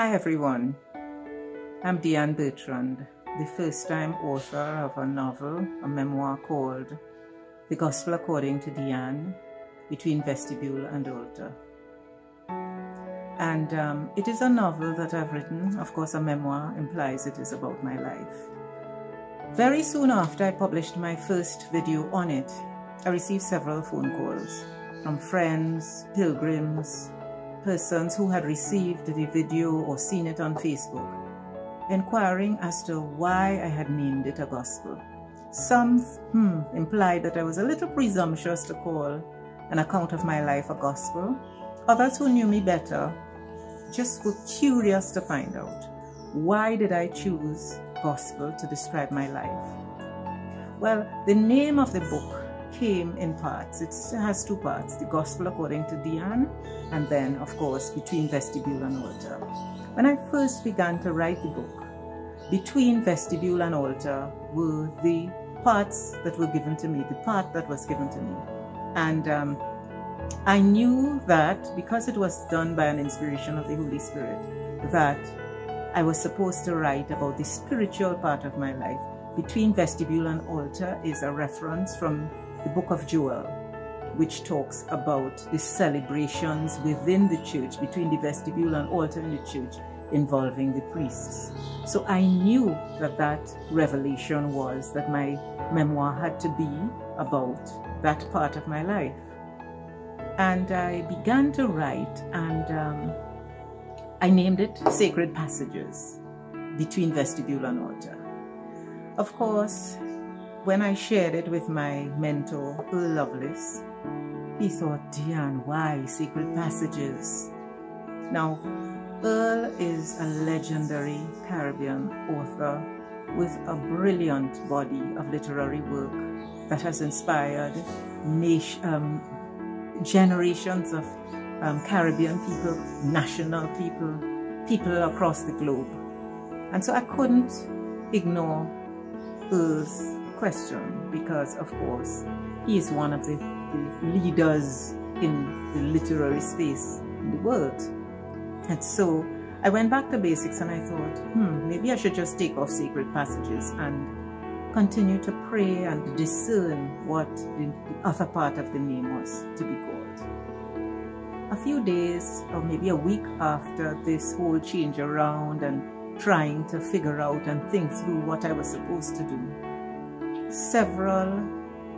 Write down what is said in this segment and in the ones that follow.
Hi everyone, I'm Deanne Bertrand, the first-time author of a novel, a memoir called The Gospel According to Deanne, Between Vestibule and Altar. And it is a novel that I've written. Of course, a memoir implies it is about my life. Very soon after I published my first video on it, I received several phone calls from friends, pilgrims, persons who had received the video or seen it on Facebook, inquiring as to why I had named it a gospel. Some implied that I was a little presumptuous to call an account of my life a gospel. Others who knew me better just were curious to find out, why did I choose gospel to describe my life? Well, the name of the book came in parts. It has two parts: The Gospel According to Deanne, and then, of course, Between Vestibule and Altar. When I first began to write the book, Between Vestibule and Altar were the parts that were given to me, the part that was given to me. And I knew that because it was done by an inspiration of the Holy Spirit, that I was supposed to write about the spiritual part of my life. Between Vestibule and Altar is a reference from the book of Joel, which talks about the celebrations within the church, between the vestibule and altar in the church, involving the priests. So I knew that that revelation was that my memoir had to be about that part of my life. And I began to write, and I named it Sacred Passages, Between Vestibule and Altar. Of course, when I shared it with my mentor, Earl Lovelace, he thought, Deanne, why Sacred Passages? Now, Earl is a legendary Caribbean author with a brilliant body of literary work that has inspired generations of Caribbean people, national people, people across the globe. And so I couldn't ignore Earl's question, because of course he is one of the leaders in the literary space in the world. And so I went back to basics, and I thought, maybe I should just take off Sacred Passages and continue to pray and discern what the other part of the name was to be called. A few days or maybe a week after this whole change around and trying to figure out and think through what I was supposed to do, several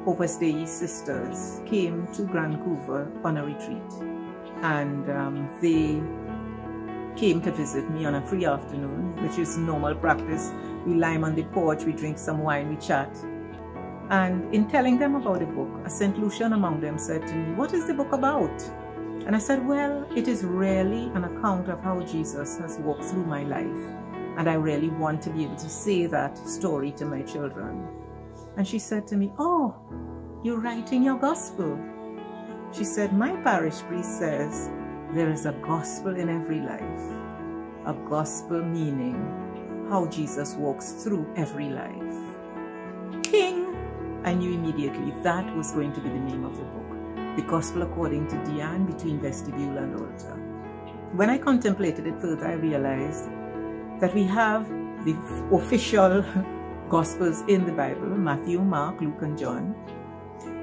Opus Dei sisters came to Grand Couver on a retreat, and they came to visit me on a free afternoon, which is normal practice. We lime on the porch, we drink some wine, we chat. And in telling them about the book, a St. Lucian among them said to me, "What is the book about?" And I said, well, it is really an account of how Jesus has walked through my life, and I really want to be able to say that story to my children. And she said to me, "Oh, you're writing your gospel." She said, "My parish priest says there is a gospel in every life." A gospel meaning how Jesus walks through every life. King! I knew immediately that was going to be the name of the book. The Gospel According to Deanne, Between Vestibule and Altar. When I contemplated it further, I realized that we have the official Gospels in the Bible: Matthew, Mark, Luke, and John.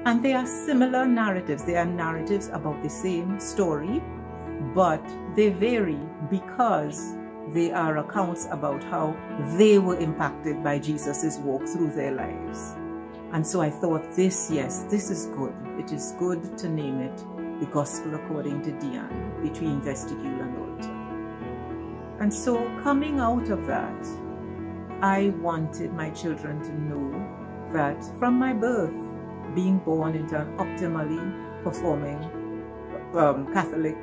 And they are similar narratives. They are narratives about the same story, but they vary because they are accounts about how they were impacted by Jesus' walk through their lives. And so I thought, this is good. It is good to name it The Gospel According to Deanne, Between Vestibule and Altar. And so coming out of that, I wanted my children to know that from my birth, being born into an optimally performing Catholic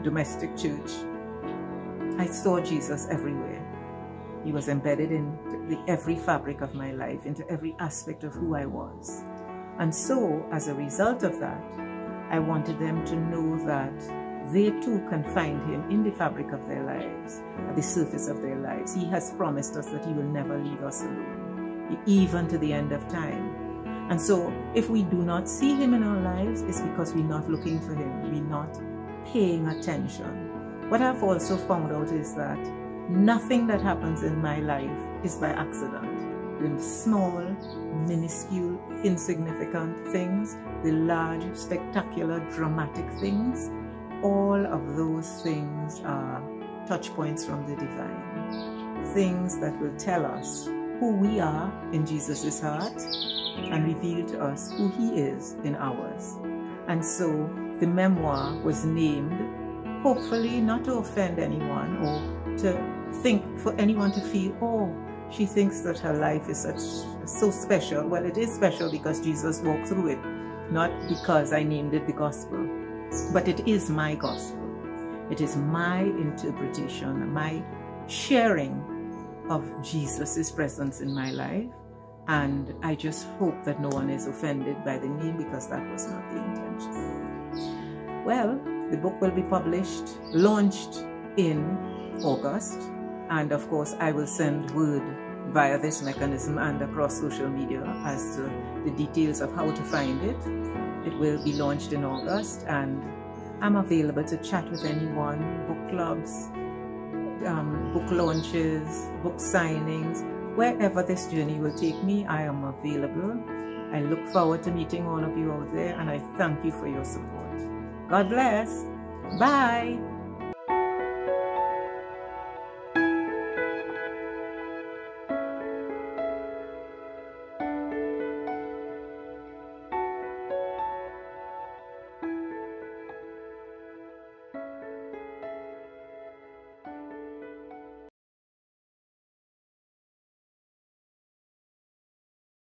domestic church, I saw Jesus everywhere. He was embedded in every fabric of my life, into every aspect of who I was. And so, as a result of that, I wanted them to know that they too can find him in the fabric of their lives, at the surface of their lives. He has promised us that he will never leave us alone, even to the end of time. And so, if we do not see him in our lives, it's because we're not looking for him, we're not paying attention. What I've also found out is that nothing that happens in my life is by accident. The small, minuscule, insignificant things, the large, spectacular, dramatic things, all of those things are touch points from the divine. Things that will tell us who we are in Jesus' heart and reveal to us who he is in ours. And so the memoir was named, hopefully not to offend anyone or to think for anyone to feel, oh, she thinks that her life is so special. Well, it is special because Jesus walked through it, not because I named it the gospel. But it is my gospel. It is my interpretation, my sharing of Jesus' presence in my life. And I just hope that no one is offended by the name, because that was not the intention. Well, the book will be published, launched in August. And of course, I will send word via this mechanism and across social media as to the details of how to find it. It will be launched in August, and I'm available to chat with anyone, book clubs, book launches, book signings, wherever this journey will take me, I am available. I look forward to meeting all of you out there, and I thank you for your support. God bless. Bye.